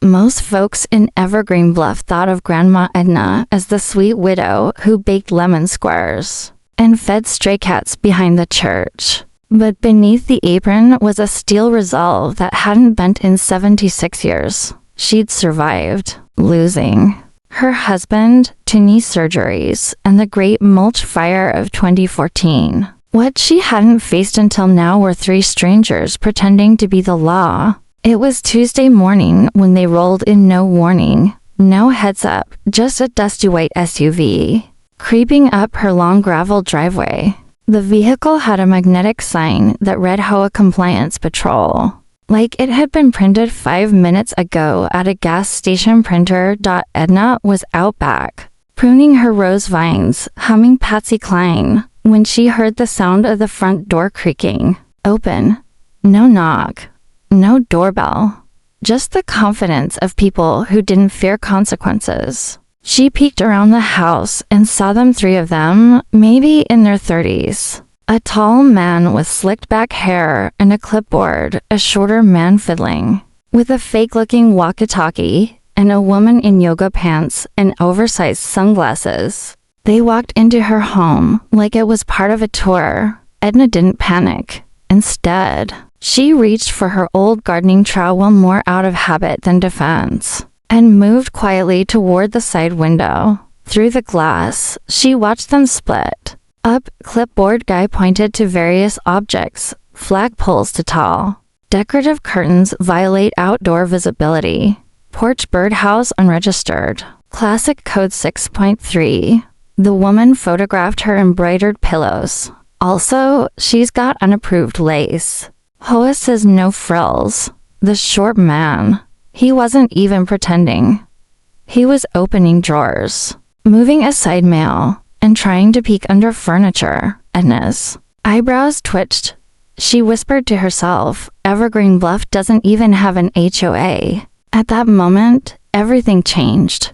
Most folks in Evergreen Bluff thought of Grandma Edna as the sweet widow who baked lemon squares and fed stray cats behind the church. But beneath the apron was a steel resolve that hadn't bent in 76 years. She'd survived, losing her husband to knee surgeries and the Great Mulch Fire of 2014. What she hadn't faced until now were three strangers pretending to be the law. It was Tuesday morning when they rolled in, no warning, no heads up, just a dusty white SUV creeping up her long gravel driveway. The vehicle had a magnetic sign that read HOA Compliance Patrol, like it had been printed 5 minutes ago at a gas station printer. Edna was out back, pruning her rose vines, humming Patsy Cline, when she heard the sound of the front door creaking open. No knock, no doorbell, just the confidence of people who didn't fear consequences. She peeked around the house and saw them, three of them, maybe in their 30s. A tall man with slicked back hair and a clipboard, a shorter man fiddling with a fake-looking walkie-talkie, and a woman in yoga pants and oversized sunglasses. They walked into her home like it was part of a tour. Edna didn't panic. Instead, she reached for her old gardening trowel more out of habit than defense, and moved quietly toward the side window. Through the glass, she watched them split up. Clipboard guy pointed to various objects, flagpoles to tall. Decorative curtains violate outdoor visibility. Porch birdhouse unregistered. Classic code 6.3. The woman photographed her embroidered pillows. Also, she's got unapproved lace. HOA says no frills. The short man, he wasn't even pretending. He was opening drawers, moving aside mail, and trying to peek under furniture. Edna's eyebrows twitched. She whispered to herself, Evergreen Bluff doesn't even have an HOA. At that moment, everything changed.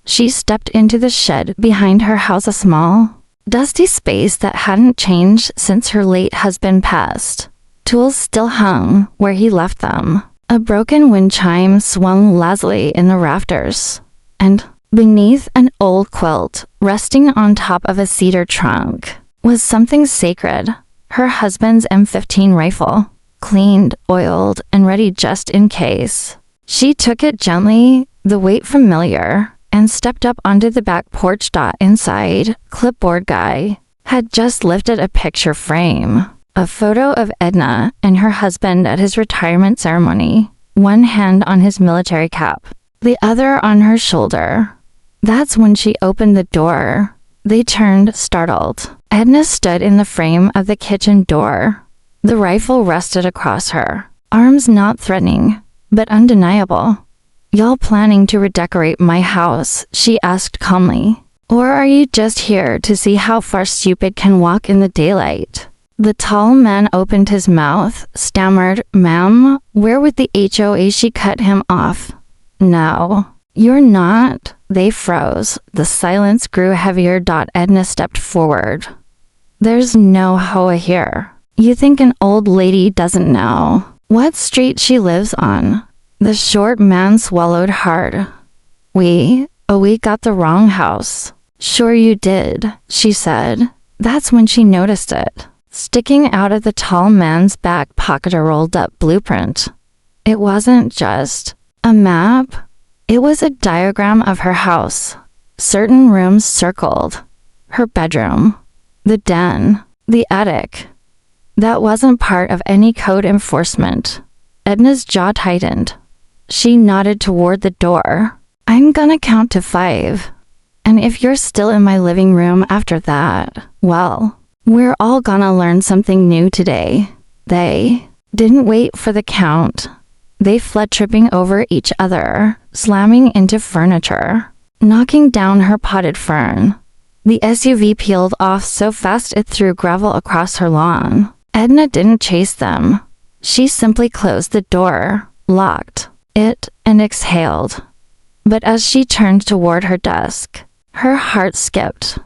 She stepped into the shed behind her house, a small, dusty space that hadn't changed since her late husband passed. Tools still hung where he left them. A broken wind chime swung lazily in the rafters, and beneath an old quilt, resting on top of a cedar trunk, was something sacred. Her husband's M15 rifle, cleaned, oiled, and ready just in case. She took it gently, the weight familiar, and stepped up onto the back porch. Inside, clipboard guy had just lifted a picture frame. A photo of Edna and her husband at his retirement ceremony, one hand on his military cap, the other on her shoulder. That's when she opened the door. They turned, startled. Edna stood in the frame of the kitchen door. The rifle rested across her, arms not threatening, but undeniable. Y'all planning to redecorate my house? She asked calmly. Or are you just here to see how far stupid can walk in the daylight? The tall man opened his mouth, stammered, Ma'am, where with the HOA? She cut him off. No, you're not. They froze. The silence grew heavier. Edna stepped forward. There's no HOA here. You think an old lady doesn't know what street she lives on? The short man swallowed hard. We got the wrong house. Sure you did, she said. That's when she noticed it. Sticking out of the tall man's back pocket, a rolled-up blueprint. It wasn't just a map. It was a diagram of her house. Certain rooms circled. Her bedroom, the den, the attic. That wasn't part of any code enforcement. Edna's jaw tightened. She nodded toward the door. I'm gonna count to 5. And if you're still in my living room after that, well, we're all gonna learn something new today. They didn't wait for the count. They fled, tripping over each other, slamming into furniture, knocking down her potted fern. The SUV peeled off so fast it threw gravel across her lawn. Edna didn't chase them. She simply closed the door, locked it, and exhaled. But as she turned toward her desk, her heart skipped.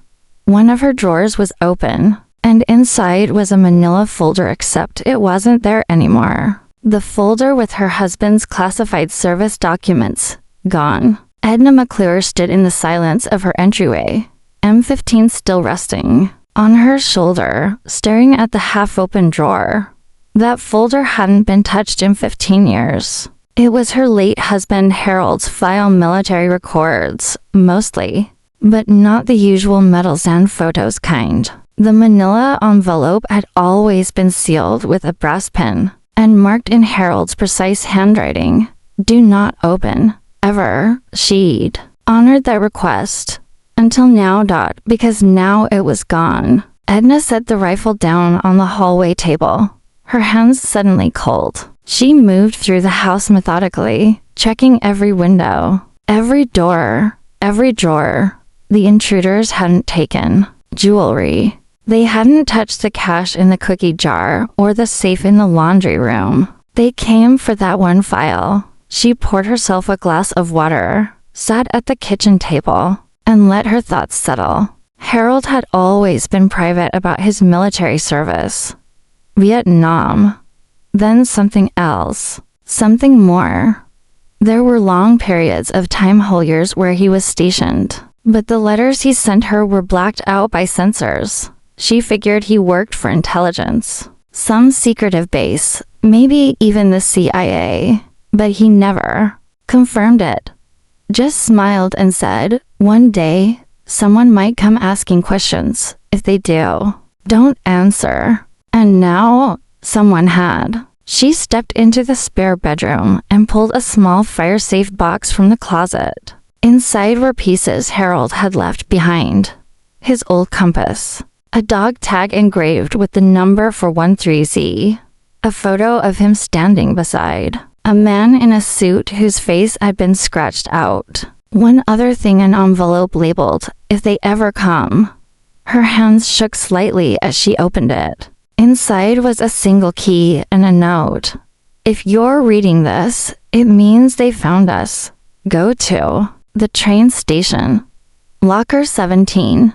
One of her drawers was open, and inside was a manila folder, except it wasn't there anymore. The folder with her husband's classified service documents, gone. Edna McClure stood in the silence of her entryway, M15 still resting on her shoulder, staring at the half-open drawer. That folder hadn't been touched in 15 years. It was her late husband Harold's file military records, mostly, but not the usual medals and photos kind. The manila envelope had always been sealed with a brass pin and marked in Harold's precise handwriting, "Do not open." Ever, she'd honored that request. Until now, because now it was gone. Edna set the rifle down on the hallway table, her hands suddenly cold. She moved through the house methodically, checking every window, every door, every drawer. The intruders hadn't taken jewelry. They hadn't touched the cash in the cookie jar or the safe in the laundry room. They came for that one file. She poured herself a glass of water, sat at the kitchen table, and let her thoughts settle. Harold had always been private about his military service. Vietnam. Then something else. Something more. There were long periods of time years where he was stationed, but the letters he sent her were blacked out by censors. She figured he worked for intelligence, some secretive base, maybe even the CIA, but he never confirmed it. Just smiled and said, "One day, someone might come asking questions. If they do, don't answer." And now, someone had. She stepped into the spare bedroom and pulled a small fire-safe box from the closet. Inside were pieces Harold had left behind. His old compass, a dog tag engraved with the number for 13Z, a photo of him standing beside a man in a suit whose face had been scratched out. One other thing, an envelope labeled, "If they ever come." Her hands shook slightly as she opened it. Inside was a single key and a note. "If you're reading this, it means they found us. Go to the train station. Locker 17.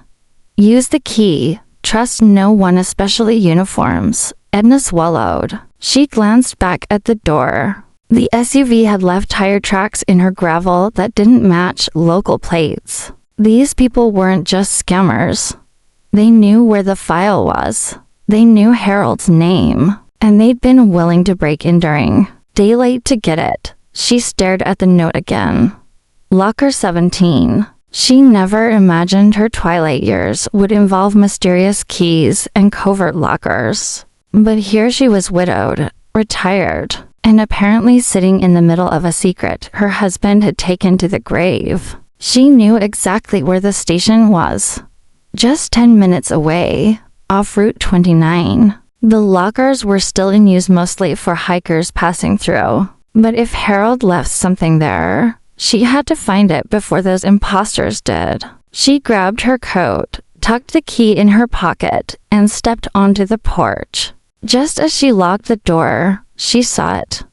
Use the key. Trust no one, especially uniforms." Edna swallowed. She glanced back at the door. The SUV had left tire tracks in her gravel that didn't match local plates. These people weren't just scammers. They knew where the file was. They knew Harold's name, and they'd been willing to break in during daylight to get it. She stared at the note again. Locker 17. She never imagined her twilight years would involve mysterious keys and covert lockers. But here she was widowed, retired, and apparently sitting in the middle of a secret her husband had taken to the grave. She knew exactly where the station was. Just 10 minutes away, off Route 29. The lockers were still in use, mostly for hikers passing through. But if Harold left something there, she had to find it before those imposters did. She grabbed her coat, tucked the key in her pocket, and stepped onto the porch. Just as she locked the door, she saw it.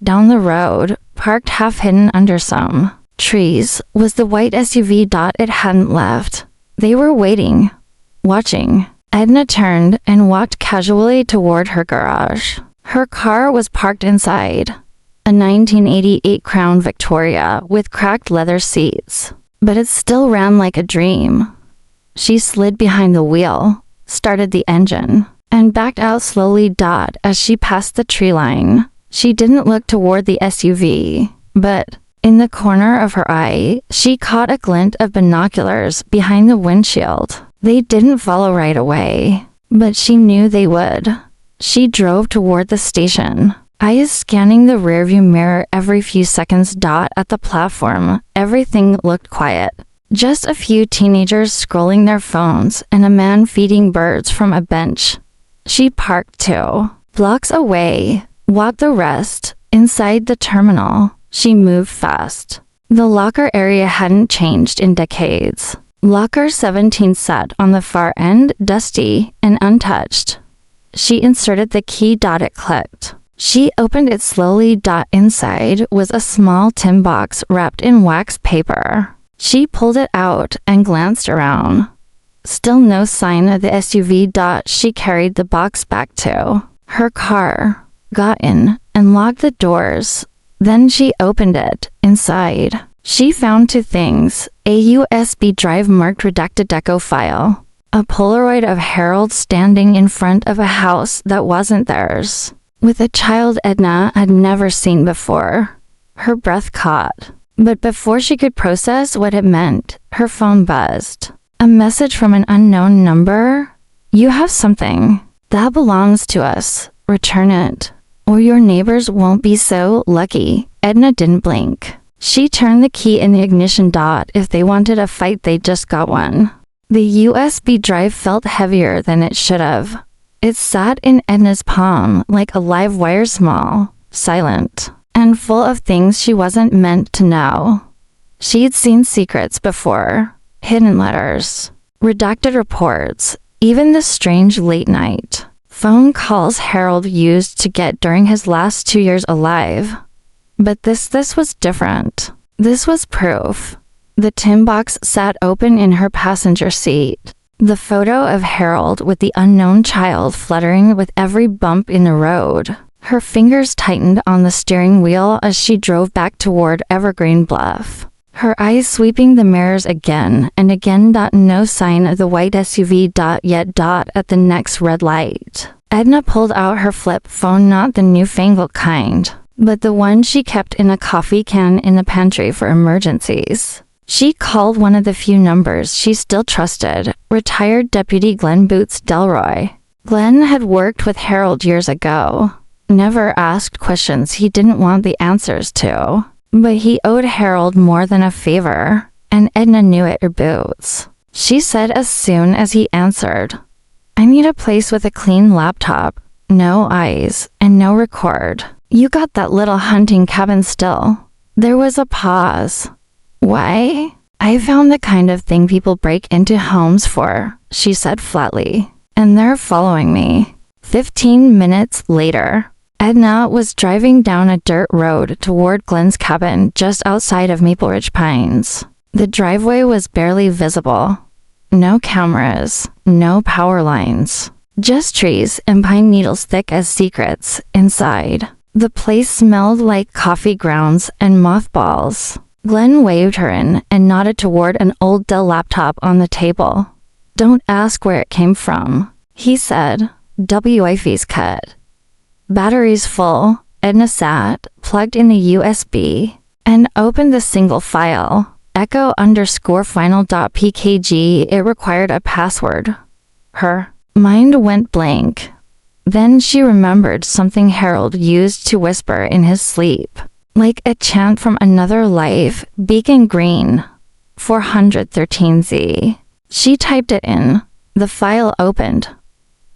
Down the road, parked half-hidden under some trees, was the white SUV. It hadn't left. They were waiting, watching. Edna turned and walked casually toward her garage. Her car was parked inside, a 1988 Crown Victoria with cracked leather seats, but it still ran like a dream. She slid behind the wheel, started the engine, and backed out slowly. As she passed the tree line, she didn't look toward the SUV, but in the corner of her eye, she caught a glint of binoculars behind the windshield. They didn't follow right away, but she knew they would. She drove toward the station, eyes scanning the rearview mirror every few seconds. At the platform, everything looked quiet. Just a few teenagers scrolling their phones and a man feeding birds from a bench. She parked 2 blocks away, walked the rest. Inside the terminal, she moved fast. The locker area hadn't changed in decades. Locker 17 sat on the far end, dusty and untouched. She inserted the key. It clicked. She opened it slowly. Inside was a small tin box wrapped in wax paper. She pulled it out and glanced around. Still no sign of the SUV. She carried the box back to her car. got in, and locked the doors. Then she opened it. Inside, she found two things: a USB drive marked redacted deco file, a Polaroid of Harold standing in front of a house that wasn't theirs, with a child Edna had never seen before. Her breath caught, but before she could process what it meant, her phone buzzed. A message from an unknown number. "You have something that belongs to us. Return it, or your neighbors won't be so lucky." Edna didn't blink. She turned the key in the ignition dot. If they wanted a fight, they just got one. The USB drive felt heavier than it should have. It sat in Edna's palm like a live wire, small, silent, and full of things she wasn't meant to know. She'd seen secrets before. Hidden letters, redacted reports, even the strange late-night phone calls Harold used to get during his last 2 years alive. But this was different. This was proof. The tin box sat open in her passenger seat. The photo of Harold with the unknown child fluttering with every bump in the road. Her fingers tightened on the steering wheel as she drove back toward Evergreen Bluff. Her eyes sweeping the mirrors again and again. No sign of the white SUV. Yet at the next red light, Edna pulled out her flip phone, not the newfangled kind, but the one she kept in a coffee can in the pantry for emergencies. She called one of the few numbers she still trusted, retired Deputy Glenn Boots Delroy. Glenn had worked with Harold years ago. Never asked questions he didn't want the answers to. But he owed Harold more than a favor, and Edna knew it. Her Boots, she said as soon as he answered. "I need a place with a clean laptop, no eyes, and no record. You got that little hunting cabin still?" There was a pause. "Why? I found the kind of thing people break into homes for," she said flatly, "and they're following me." 15 minutes later, Edna was driving down a dirt road toward Glenn's cabin just outside of Maple Ridge Pines. The driveway was barely visible. No cameras, no power lines, just trees and pine needles thick as secrets inside. The place smelled like coffee grounds and mothballs. Glenn waved her in and nodded toward an old Dell laptop on the table. "Don't ask where it came from," he said. "WiFi's cut. Battery's full." Edna sat, plugged in the USB, and opened the single file, echo_final.pkg. It required a password. Her mind went blank. Then she remembered something Harold used to whisper in his sleep, like a chant from another life. Beacon Green, 413Z. She typed it in. The file opened.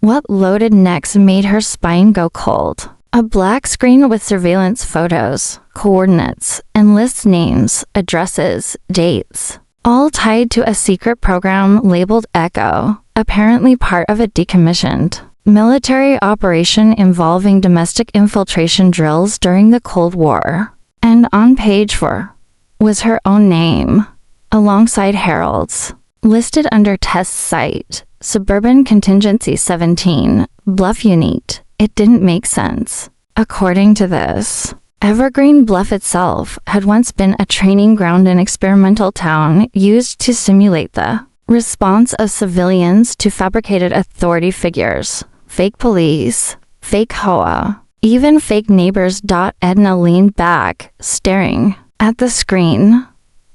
What loaded next made her spine go cold. A black screen with surveillance photos, coordinates, and lists names, addresses, dates, all tied to a secret program labeled Echo, apparently part of a decommissioned military operation involving domestic infiltration drills during the Cold War. And on page 4 was her own name, alongside Harold's, listed under test site. Suburban Contingency 17, Bluff Unit. It didn't make sense. According to this, Evergreen Bluff itself had once been a training ground and experimental town used to simulate the response of civilians to fabricated authority figures, fake police, fake HOA, even fake neighbors. Edna leaned back, staring at the screen.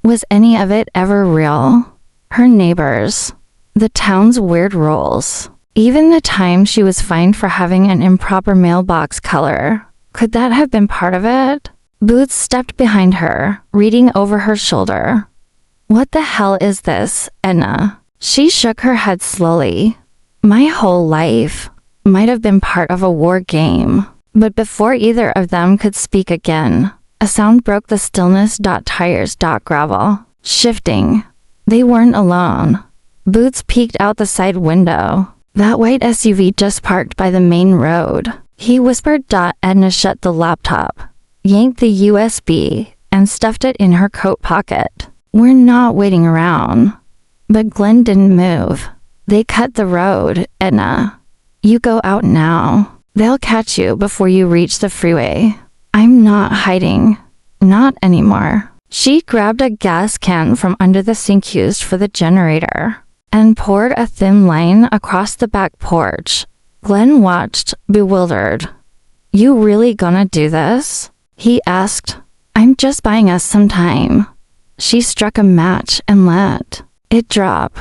Was any of it ever real? Her neighbors, the town's weird rules, even the time she was fined for having an improper mailbox color. Could that have been part of it? Boots stepped behind her, reading over her shoulder. "What the hell is this, Edna?" She shook her head slowly. "My whole life might have been part of a war game." But before either of them could speak again, a sound broke the stillness. Tires. Gravel. Shifting. They weren't alone. Boots peeked out the side window. "That white SUV just parked by the main road," he whispered. Edna shut the laptop, yanked the USB, and stuffed it in her coat pocket. "We're not waiting around." But Glenn didn't move. "They cut the road, Edna. You go out now." They'll catch you before you reach the freeway. I'm not hiding. Not anymore. She grabbed a gas can from under the sink used for the generator and poured a thin line across the back porch. Glenn watched, bewildered. You really gonna do this? He asked. I'm just buying us some time. She struck a match and let it drop.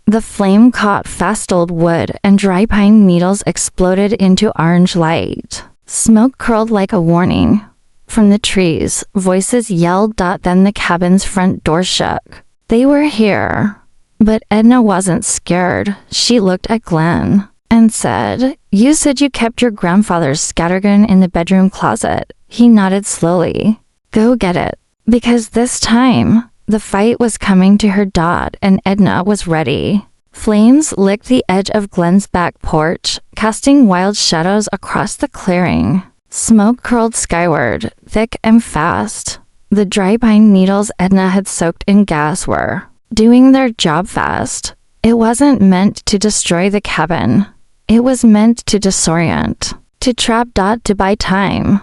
The flame caught fast old wood and dry pine needles exploded into orange light. Smoke curled like a warning. From the trees, voices yelled. Then the cabin's front door shook. They were here. But Edna wasn't scared. She looked at Glenn and said, You said you kept your grandfather's scattergun in the bedroom closet. He nodded slowly. Go get it. Because this time, the fight was coming to her. And Edna was ready. Flames licked the edge of Glenn's back porch, casting wild shadows across the clearing. Smoke curled skyward, thick and fast. The dry pine needles Edna had soaked in gas were doing their job fast. It wasn't meant to destroy the cabin. It was meant to disorient, to trap. To buy time.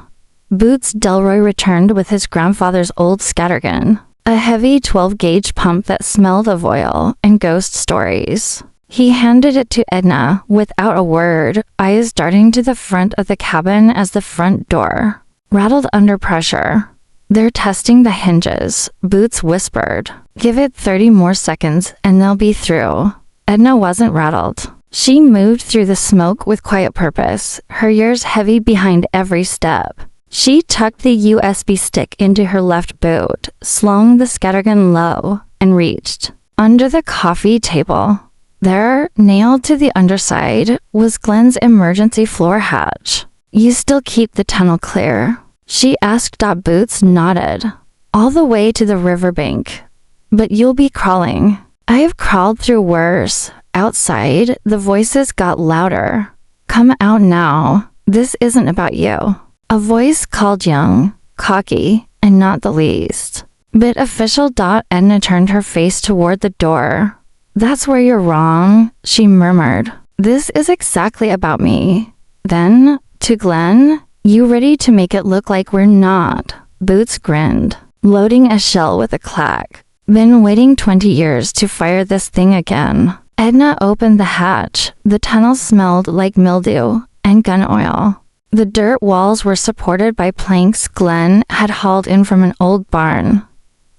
Boots Delroy returned with his grandfather's old scattergun, a heavy 12-gauge pump that smelled of oil and ghost stories. He handed it to Edna without a word, eyes darting to the front of the cabin as the front door rattled under pressure. They're testing the hinges, Boots whispered. Give it 30 more seconds and they'll be through. Edna wasn't rattled. She moved through the smoke with quiet purpose, her ears heavy behind every step. She tucked the USB stick into her left boot, slung the scattergun low, and reached under the coffee table. There, nailed to the underside, was Glenn's emergency floor hatch. You still keep the tunnel clear? She asked. Boots nodded. All the way to the riverbank. But you'll be crawling. I have crawled through worse. Outside, the voices got louder. Come out now. This isn't about you. A voice called young, cocky, and not the least. But official. Edna turned her face toward the door. That's where you're wrong, she murmured. This is exactly about me. Then, to Glenn, you ready to make it look like we're not? Boots grinned, loading a shell with a clack. Been waiting 20 years to fire this thing again. Edna opened the hatch. The tunnel smelled like mildew and gun oil. The dirt walls were supported by planks Glenn had hauled in from an old barn.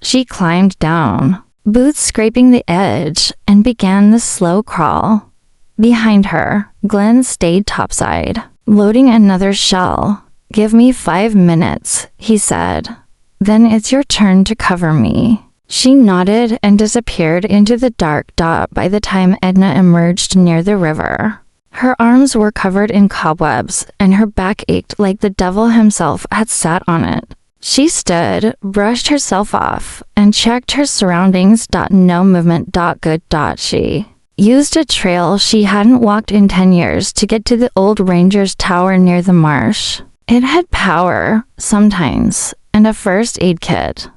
She climbed down, boots scraping the edge, and began the slow crawl. Behind her, Glenn stayed topside, loading another shell. Give me 5 minutes, he said. Then it's your turn to cover me. She nodded and disappeared into the dark. By the time Edna emerged near the river, her arms were covered in cobwebs, and her back ached like the devil himself had sat on it. She stood, brushed herself off, and checked her surroundings. No movement. Good. She used a trail she hadn't walked in 10 years to get to the old ranger's tower near the marsh. It had power, sometimes, and a first aid kit.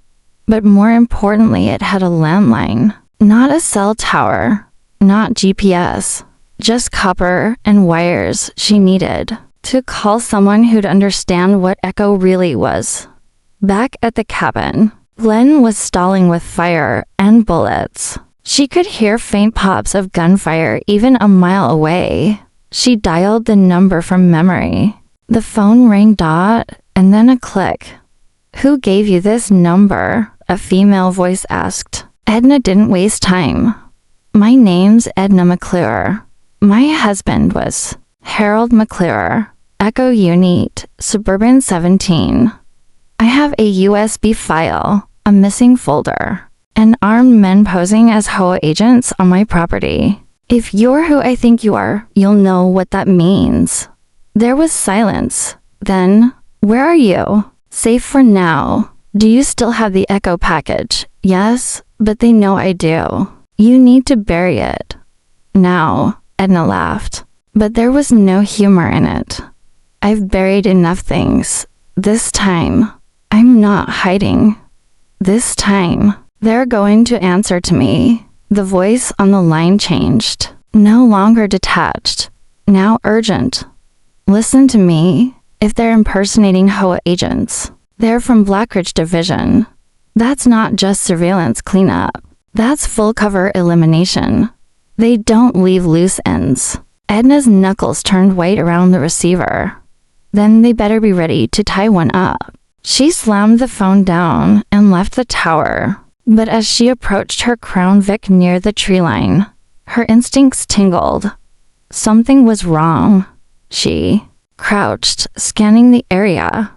But more importantly, it had a landline. Not a cell tower, not GPS, just copper and wires she needed to call someone who'd understand what echo really was. Back at the cabin, Glenn was stalling with fire and bullets. She could hear faint pops of gunfire even a mile away. She dialed the number from memory. The phone rang. And then a click. Who gave you this number? A female voice asked. Edna didn't waste time. My name's Edna McClure. My husband was Harold McClure. Echo Unit, Suburban 17. I have a USB file, a missing folder, and armed men posing as HOA agents on my property. If you're who I think you are, you'll know what that means. There was silence. Then, where are you? Safe for now. Do you still have the echo package? Yes, but they know I do. You need to bury it. Now, Edna laughed, but there was no humor in it. I've buried enough things. This time, I'm not hiding. This time, they're going to answer to me. The voice on the line changed. No longer detached. Now urgent. Listen to me. If they're impersonating HOA agents, they're from Blackridge Division. That's not just surveillance cleanup. That's full cover elimination. They don't leave loose ends. Edna's knuckles turned white around the receiver. Then they better be ready to tie one up. She slammed the phone down and left the tower. But as she approached her Crown Vic near the tree line, her instincts tingled. Something was wrong. She crouched, scanning the area.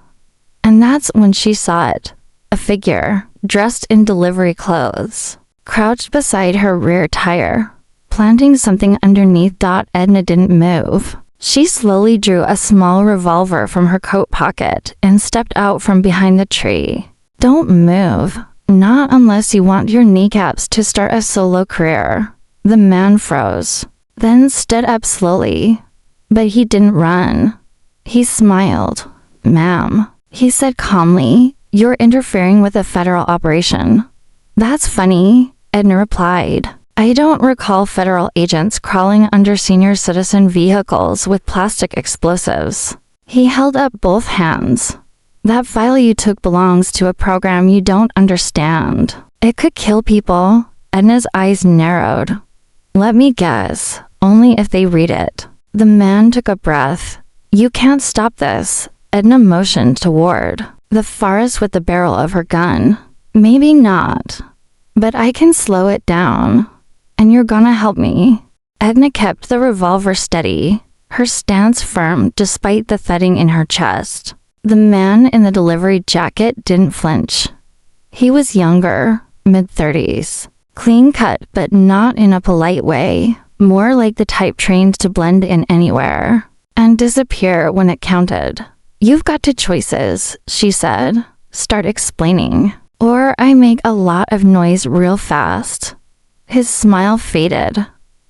And that's when she saw it. A figure, dressed in delivery clothes, crouched beside her rear tire, planting something underneath. Edna didn't move. She slowly drew a small revolver from her coat pocket and stepped out from behind the tree. Don't move. Not unless you want your kneecaps to start a solo career. The man froze, then stood up slowly. But he didn't run. He smiled. Ma'am, he said calmly, you're interfering with a federal operation. That's funny, Edna replied. I don't recall federal agents crawling under senior citizen vehicles with plastic explosives. He held up both hands. That file you took belongs to a program you don't understand. It could kill people. Edna's eyes narrowed. Let me guess, only if they read it. The man took a breath. You can't stop this. Edna motioned toward the forest with the barrel of her gun. Maybe not, but I can slow it down. And you're gonna help me. Edna kept the revolver steady, her stance firm despite the thudding in her chest. The man in the delivery jacket didn't flinch. He was younger, mid-30s, clean-cut but not in a polite way, more like the type trained to blend in anywhere and disappear when it counted. You've got two choices, she said. Start explaining, or I make a lot of noise real fast. His smile faded.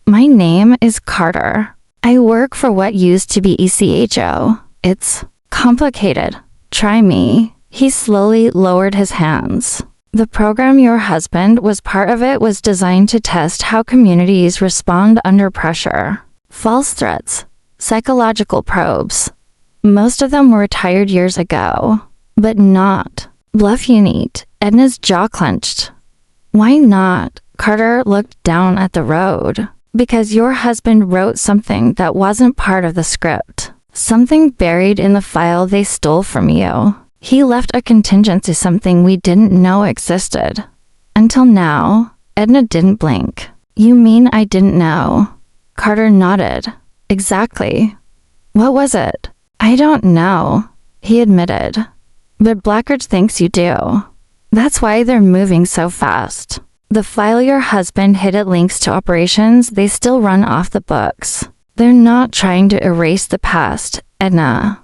My name is Carter. I work for what used to be ECHO. It's complicated. Try me. He slowly lowered his hands. The program your husband was part of it was designed to test how communities respond under pressure. False threats. Psychological probes. Most of them were retired years ago. But not Bluff Unit. Edna's jaw clenched. Why not? Carter looked down at the road. Because your husband wrote something that wasn't part of the script. Something buried in the file they stole from you. He left a contingency, something we didn't know existed. Until now, Edna didn't blink. You mean I didn't know? Carter nodded. Exactly. What was it? I don't know, he admitted. But Blackridge thinks you do. That's why they're moving so fast. The file your husband hid at links to operations they still run off the books. They're not trying to erase the past, Edna.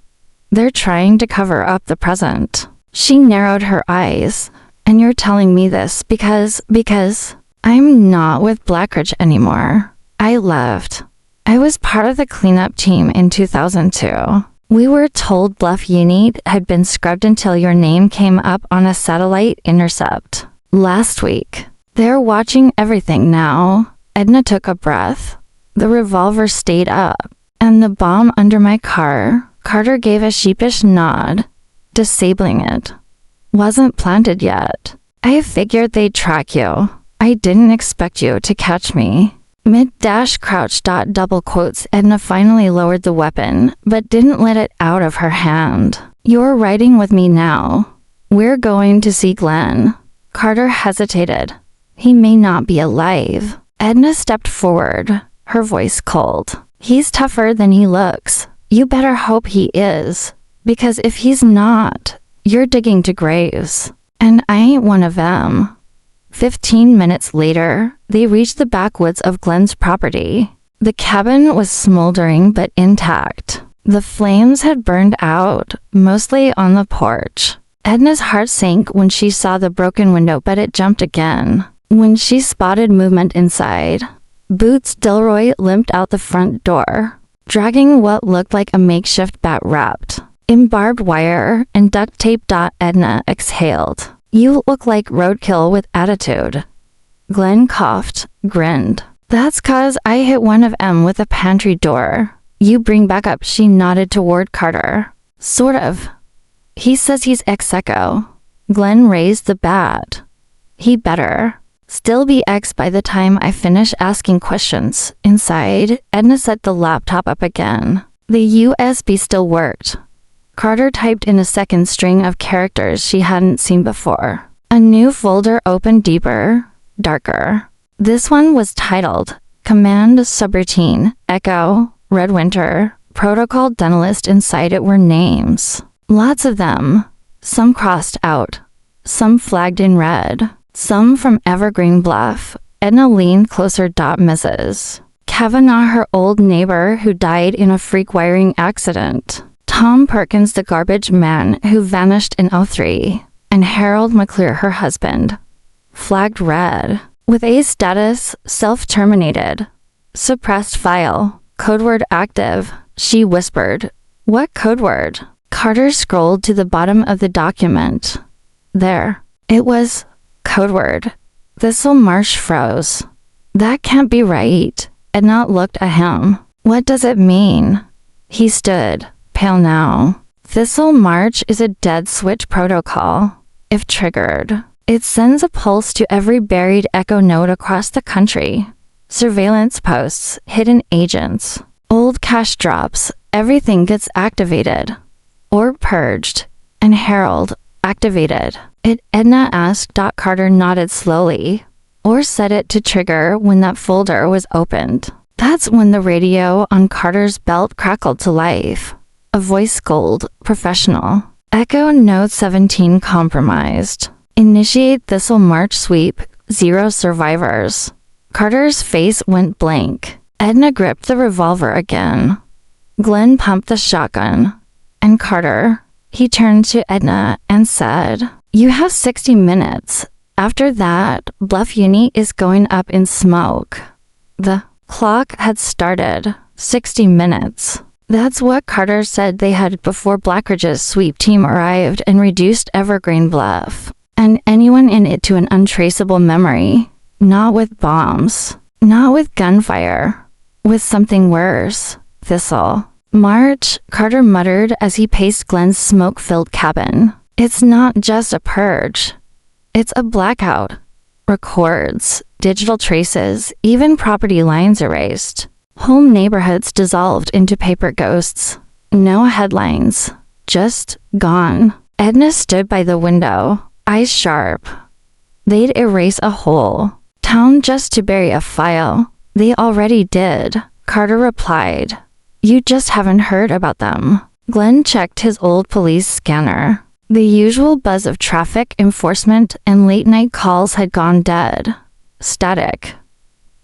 They're trying to cover up the present. She narrowed her eyes. And you're telling me this because I'm not with Blackridge anymore. I left. I was part of the cleanup team in 2002. We were told Bluff Unit had been scrubbed until your name came up on a satellite intercept. Last week. They're watching everything now. Edna took a breath. The revolver stayed up. And the bomb under my car, Carter gave a sheepish nod, disabling it. Wasn't planted yet. I figured they'd track you. I didn't expect you to catch me. Mid-crouch. Double quotes. Edna finally lowered the weapon, but didn't let it out of her hand. You're riding with me now. We're going to see Glenn. Carter hesitated. He may not be alive. Edna stepped forward, her voice cold. He's tougher than he looks. You better hope he is. Because if he's not, you're digging to graves. And I ain't one of them. 15 minutes later, they reached the backwoods of Glenn's property. The cabin was smoldering but intact. The flames had burned out, mostly on the porch. Edna's heart sank when she saw the broken window, but it jumped again when she spotted movement inside. Boots Delroy limped out the front door, dragging what looked like a makeshift bat wrapped in barbed wire and duct tape. Edna exhaled. You look like roadkill with attitude. Glenn coughed, grinned. That's 'cause I hit one of 'em with a pantry door. You bring back up, she nodded toward Carter. Sort of. He says he's ex-echo. Glenn raised the bat. He better still be ex by the time I finish asking questions. Inside, Edna set the laptop up again. The USB still worked. Carter typed in a second string of characters she hadn't seen before. A new folder opened deeper, darker. This one was titled Command Subroutine, Echo, Red Winter, Protocol Dentalist. Inside it were names. Lots of them. Some crossed out. Some flagged in red. Some from Evergreen Bluff. Edna leaned closer. Mrs. Kavanaugh, her old neighbor who died in a freak wiring accident. Tom Perkins, the garbage man who vanished in '03. And Harold McClure, her husband. Flagged red. With a status, self-terminated. Suppressed file. Code word active. She whispered. What code word? Carter scrolled to the bottom of the document. There. It was code word. Thistle Marsh froze. That can't be right. Edna looked at him. What does it mean? He stood, pale now. Thistle March is a dead switch protocol. If triggered, it sends a pulse to every buried echo node across the country. Surveillance posts, hidden agents, old cash drops, everything gets activated. Or purged. And Harold, activated. It, Edna asked. Carter nodded slowly. Or set it to trigger when that folder was opened. That's when the radio on Carter's belt crackled to life. A voice scolded, professional. Echo Node 17 compromised. Initiate Thistle March sweep, 0 survivors. Carter's face went blank. Edna gripped the revolver again. Glenn pumped the shotgun. And Carter, he turned to Edna and said, You have 60 minutes. After that, Bluff Uni is going up in smoke. The clock had started. 60 minutes. That's what Carter said they had before Blackridge's sweep team arrived and reduced Evergreen Bluff. And anyone in it to an untraceable memory. Not with bombs. Not with gunfire. With something worse. Thistle. March, Carter muttered as he paced Glenn's smoke-filled cabin. It's not just a purge. It's a blackout. Records, digital traces, even property lines erased. Whole neighborhoods dissolved into paper ghosts. No headlines. Just gone. Edna stood by the window, eyes sharp. They'd erase a whole town just to bury a file. They already did. Carter replied. You just haven't heard about them. Glenn checked his old police scanner. The usual buzz of traffic enforcement and late-night calls had gone dead. Static.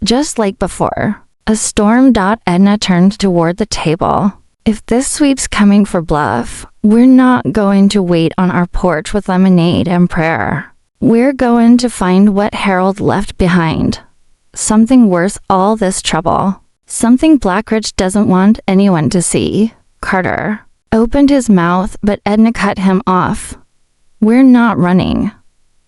Just like before. A storm. Edna turned toward the table. If this sweep's coming for Bluff, we're not going to wait on our porch with lemonade and prayer. We're going to find what Harold left behind. Something worth all this trouble. Something Blackridge doesn't want anyone to see. Carter opened his mouth, but Edna cut him off. We're not running.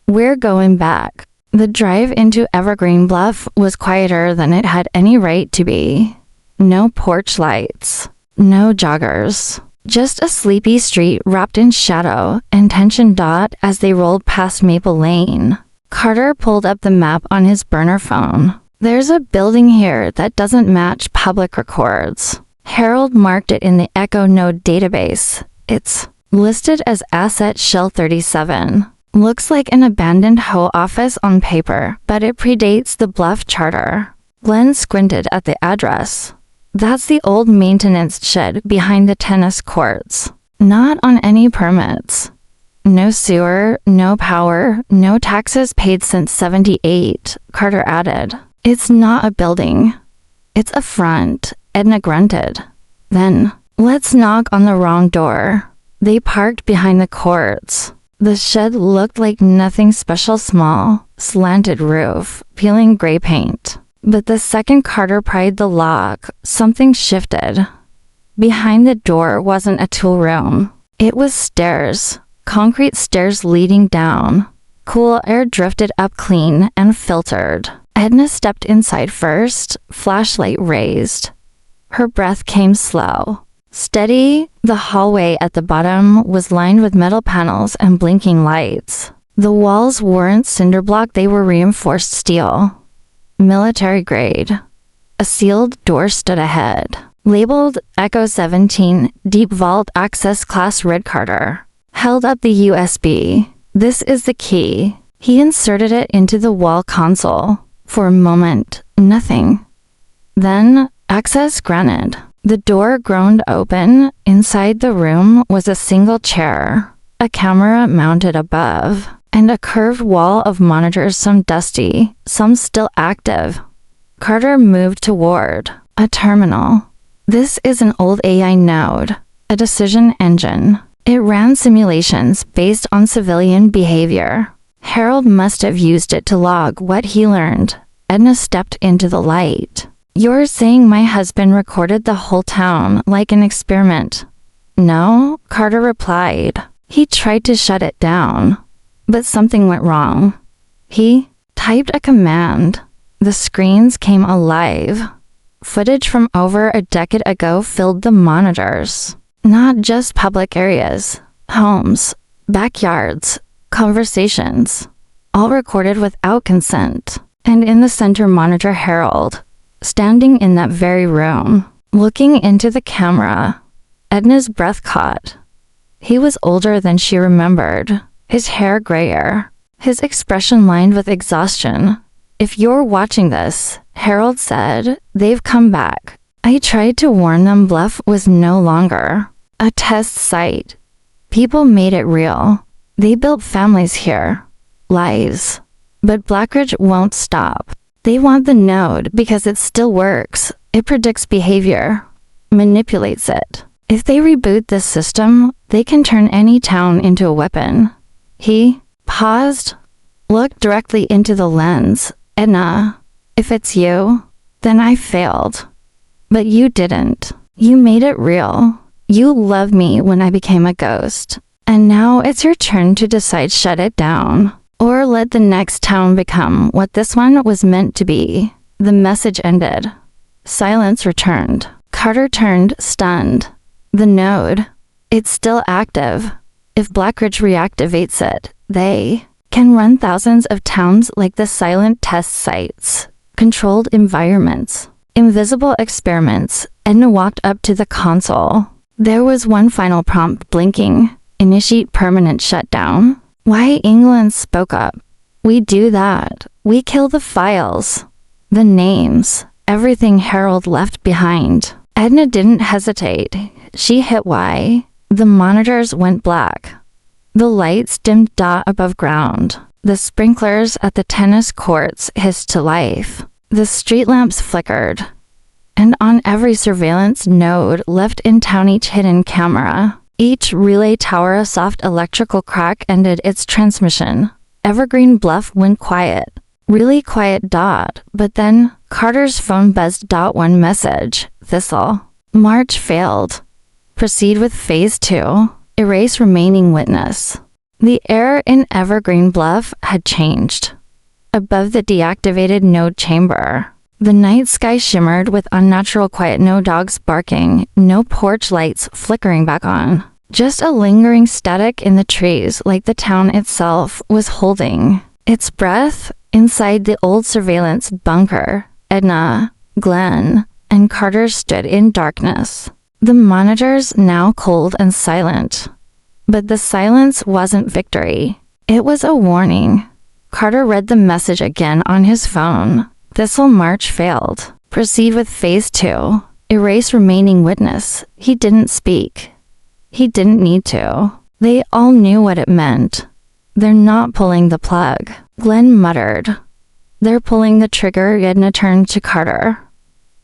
We're going back. The drive into Evergreen Bluff was quieter than it had any right to be. No porch lights. No joggers. Just a sleepy street wrapped in shadow and tension. As they rolled past Maple Lane, Carter pulled up the map on his burner phone. There's a building here that doesn't match public records. Harold marked it in the Echo Node database. It's listed as Asset Shell 37. Looks like an abandoned HOA office on paper, but it predates the Bluff charter. Glenn squinted at the address. That's the old maintenance shed behind the tennis courts. Not on any permits. No sewer, no power, no taxes paid since '78, Carter added. It's not a building. It's a front, Edna grunted. Then, let's knock on the wrong door. They parked behind the courts. The shed looked like nothing special. Small, slanted roof, peeling gray paint. But the second Carter pried the lock, something shifted. Behind the door wasn't a tool room. It was stairs, concrete stairs leading down. Cool air drifted up clean and filtered. Edna stepped inside first, flashlight raised. Her breath came slow, steady. The hallway at the bottom was lined with metal panels and blinking lights. The walls weren't cinder block, they were reinforced steel. Military grade. A sealed door stood ahead, labeled Echo 17, Deep Vault Access Class Red. Carter held up the USB. This is the key. He inserted it into the wall console. For a moment, nothing. Then, access granted. The door groaned open. Inside the room was a single chair, a camera mounted above, and a curved wall of monitors, some dusty, some still active. Carter moved toward a terminal. This is an old AI node, a decision engine. It ran simulations based on civilian behavior. Harold must have used it to log what he learned. Edna stepped into the light. You're saying my husband recorded the whole town like an experiment? No, Carter replied. He tried to shut it down, but something went wrong. He typed a command. The screens came alive. Footage from over a decade ago filled the monitors. Not just public areas, homes, backyards, conversations, all recorded without consent. And in the center monitor, Harold, standing in that very room, looking into the camera. Edna's breath caught. He was older than she remembered, his hair grayer, his expression lined with exhaustion. If you're watching this, Harold said, they've come back. I tried to warn them. Bluff was no longer a test site. People made it real. They built families here, lives. But Blackridge won't stop. They want the node because it still works. It predicts behavior, manipulates it. If they reboot this system, they can turn any town into a weapon. He paused, looked directly into the lens. Edna, if it's you, then I failed. But you didn't. You made it real. You loved me when I became a ghost. And now it's your turn to decide, shut it down. Or let the next town become what this one was meant to be. The message ended. Silence returned. Carter turned, stunned. The node. It's still active. If Blackridge reactivates it, they can run thousands of towns like the silent test sites. Controlled environments. Invisible experiments. Edna walked up to the console. There was one final prompt blinking. Initiate permanent shutdown. Why England spoke up. We do that. We kill the files. The names. Everything Harold left behind. Edna didn't hesitate. She hit Y. The monitors went black. The lights dimmed above ground. The sprinklers at the tennis courts hissed to life. The street lamps flickered. And on every surveillance node left in town, each hidden camera, each relay tower, a soft electrical crack ended its transmission. Evergreen Bluff went quiet. Really quiet. But then Carter's phone buzzed. One message. Thistle. March failed. Proceed with phase 2. Erase remaining witness. The air in Evergreen Bluff had changed. Above the deactivated node chamber, the night sky shimmered with unnatural quiet. No dogs barking, no porch lights flickering back on. Just a lingering static in the trees, like the town itself was holding its breath. Inside the old surveillance bunker, Edna, Glenn, and Carter stood in darkness. The monitors now cold and silent. But the silence wasn't victory. It was a warning. Carter read the message again on his phone. Thistle March failed. Proceed with phase 2. Erase remaining witness. He didn't speak. He didn't need to. They all knew what it meant. They're not pulling the plug. Glenn muttered. They're pulling the trigger. Edna turned to Carter.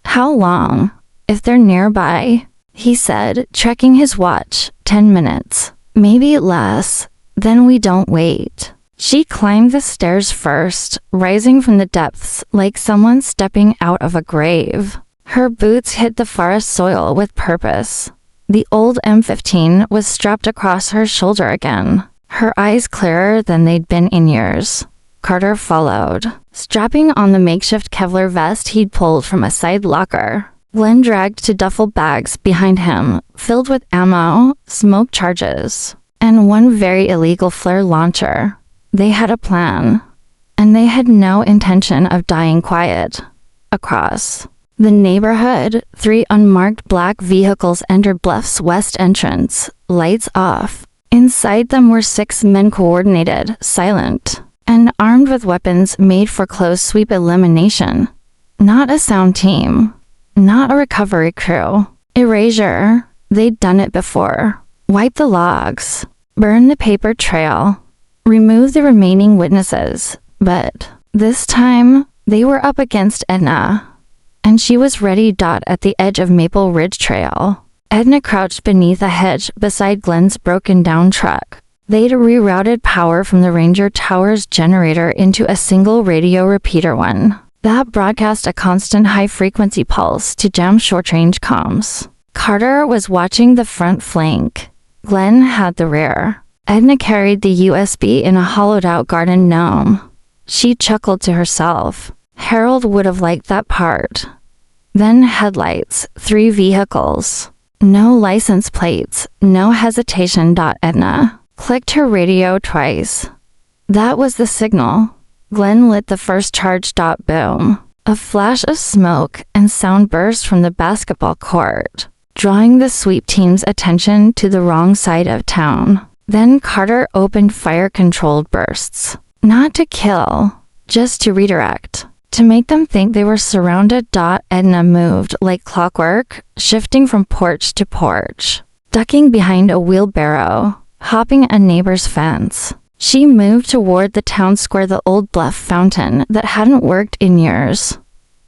How long? If they're nearby, he said, checking his watch. 10 minutes. Maybe less. Then we don't wait. She climbed the stairs first, rising from the depths like someone stepping out of a grave. Her boots hit the forest soil with purpose. The old M15 was strapped across her shoulder again, her eyes clearer than they'd been in years. Carter followed, strapping on the makeshift Kevlar vest he'd pulled from a side locker. Glenn dragged two duffel bags behind him, filled with ammo, smoke charges, and one very illegal flare launcher. They had a plan, and they had no intention of dying quiet. Across the neighborhood, 3 unmarked black vehicles entered Bluff's west entrance, lights off. Inside them were 6 men, coordinated, silent, and armed with weapons made for close sweep elimination. Not a sound team. Not a recovery crew. Erasure. They'd done it before. Wipe the logs. Burn the paper trail. Remove the remaining witnesses. But this time, they were up against Edna, and she was ready. At the edge of Maple Ridge Trail, Edna crouched beneath a hedge beside Glenn's broken-down truck. They'd rerouted power from the Ranger Tower's generator into a single radio repeater one that broadcast a constant high-frequency pulse to jam short-range comms. Carter was watching the front flank. Glenn had the rear. Edna carried the USB in a hollowed-out garden gnome. She chuckled to herself. Harold would have liked that part. Then headlights, 3 vehicles. No license plates, no hesitation. Edna clicked her radio twice. That was the signal. Glenn lit the first charge. Boom. A flash of smoke and sound burst from the basketball court, drawing the sweep team's attention to the wrong side of town. Then Carter opened fire-controlled bursts. Not to kill, just to redirect. To make them think they were surrounded. Edna moved like clockwork, shifting from porch to porch, ducking behind a wheelbarrow, hopping a neighbor's fence. She moved toward the town square, the old Bluff fountain that hadn't worked in years.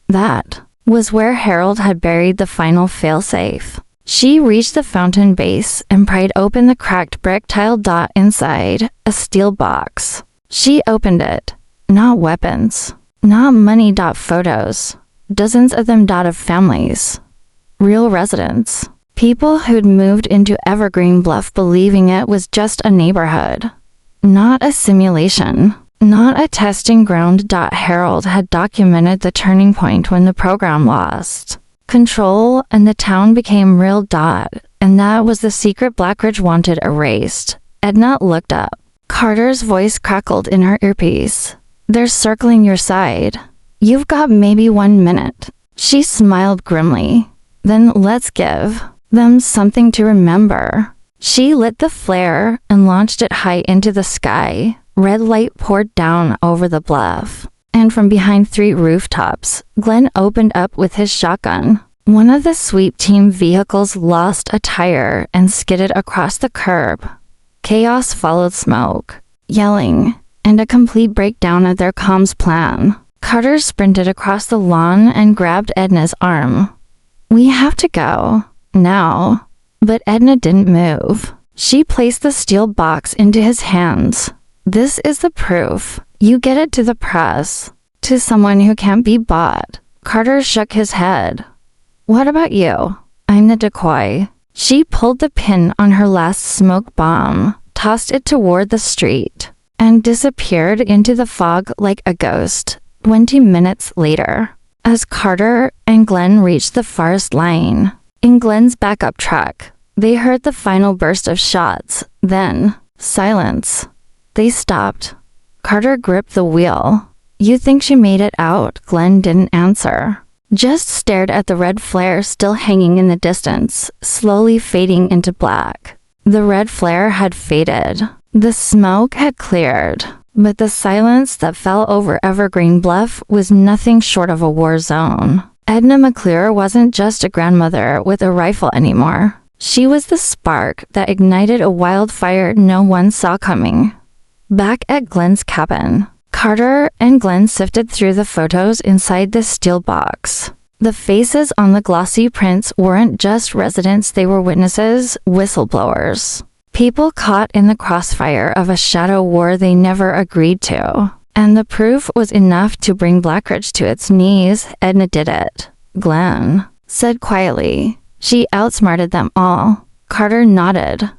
That was where Harold had buried the final failsafe. She reached the fountain base and pried open the cracked brick tile. Inside, a steel box. She opened it. Not weapons. Not money. Photos. Dozens of them. Of families. Real residents. People who'd moved into Evergreen Bluff believing it was just a neighborhood. Not a simulation. Not a testing ground. Harold had documented the turning point when the program lost control and the town became real. And that was the secret Blackridge wanted erased. Edna looked up. Carter's voice crackled in her earpiece. They're circling your side. You've got maybe 1 minute. She smiled grimly. Then let's give them something to remember. She lit the flare and launched it high into the sky. Red light poured down over the bluff. And from behind 3 rooftops, Glenn opened up with his shotgun. One of the sweep team vehicles lost a tire and skidded across the curb. Chaos followed smoke, yelling, and a complete breakdown of their comms plan. Carter sprinted across the lawn and grabbed Edna's arm. We have to go. Now. But Edna didn't move. She placed the steel box into his hands. This is the proof. You get it to the press. To someone who can't be bought. Carter shook his head. What about you? I'm the decoy. She pulled the pin on her last smoke bomb, tossed it toward the street, and disappeared into the fog like a ghost. 20 minutes later, as Carter and Glenn reached the forest line, in Glenn's backup truck, they heard the final burst of shots, then silence. They stopped. Carter gripped the wheel. You think she made it out? Glenn didn't answer. Just stared at the red flare still hanging in the distance, slowly fading into black. The red flare had faded. The smoke had cleared, but the silence that fell over Evergreen Bluff was nothing short of a war zone. Edna McClure wasn't just a grandmother with a rifle anymore. She was the spark that ignited a wildfire no one saw coming. Back at Glenn's cabin, Carter and Glenn sifted through the photos inside the steel box. The faces on the glossy prints weren't just residents, they were witnesses, whistleblowers. People caught in the crossfire of a shadow war they never agreed to. And the proof was enough to bring Blackridge to its knees. Edna did it. Glenn said quietly. She outsmarted them all. Carter nodded.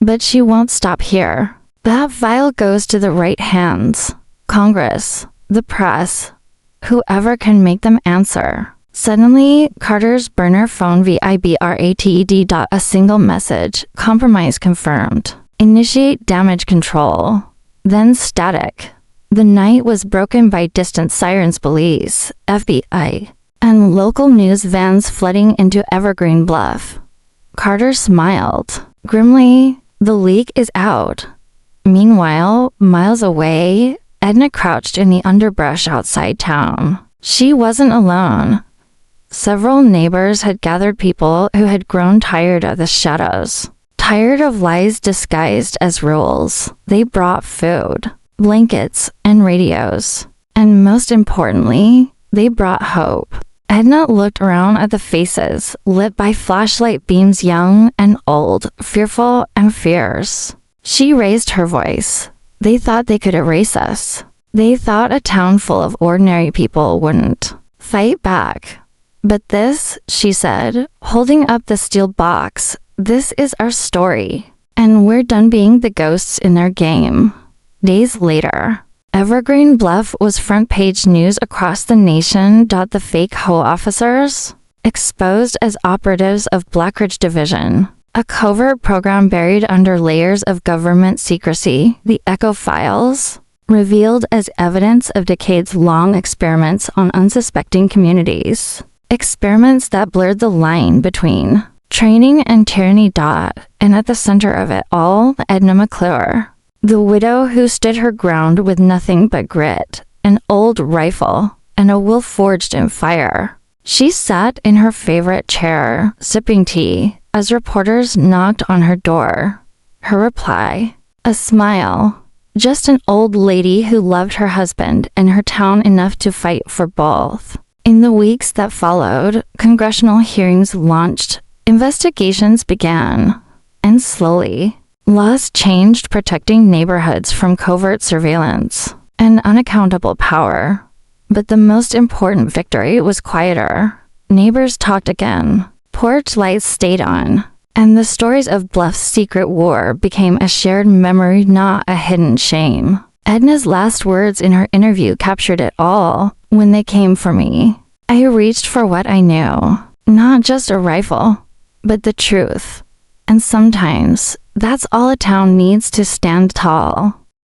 But she won't stop here. That file goes to the right hands. Congress, the press, whoever can make them answer. Suddenly, Carter's burner phone vibrated. A single message. Compromise confirmed. Initiate damage control. Then static. The night was broken by distant sirens, police, FBI, and local news vans flooding into Evergreen Bluff. Carter smiled. Grimly, the leak is out. Meanwhile, miles away, Edna crouched in the underbrush outside town. She wasn't alone. Several neighbors had gathered, people who had grown tired of the shadows, tired of lies disguised as rules. They brought food, blankets, and radios. And most importantly, they brought hope. Edna looked around at the faces, lit by flashlight beams, young and old, fearful and fierce. She raised her voice. They thought they could erase us. They thought a town full of ordinary people wouldn't fight back. But this, she said, holding up the steel box, this is our story. And we're done being the ghosts in their game. Days later, Evergreen Bluff was front page news across the nation. The fake HOA officers, exposed as operatives of Blackridge Division, a covert program buried under layers of government secrecy. The Echo Files, revealed as evidence of decades-long experiments on unsuspecting communities. Experiments that blurred the line between training and tyranny. And at the center of it all, Edna McClure, the widow who stood her ground with nothing but grit, an old rifle, and a will forged in fire. She sat in her favorite chair, sipping tea, as reporters knocked on her door. Her reply, a smile. Just an old lady who loved her husband and her town enough to fight for both. In the weeks that followed, congressional hearings launched, investigations began, and slowly, laws changed, protecting neighborhoods from covert surveillance and unaccountable power. But the most important victory was quieter. Neighbors talked again, porch lights stayed on, and the stories of Bluff's secret war became a shared memory, not a hidden shame. Edna's last words in her interview captured it all. When they came for me, I reached for what I knew. Not just a rifle, but the truth. And sometimes, that's all a town needs to stand tall.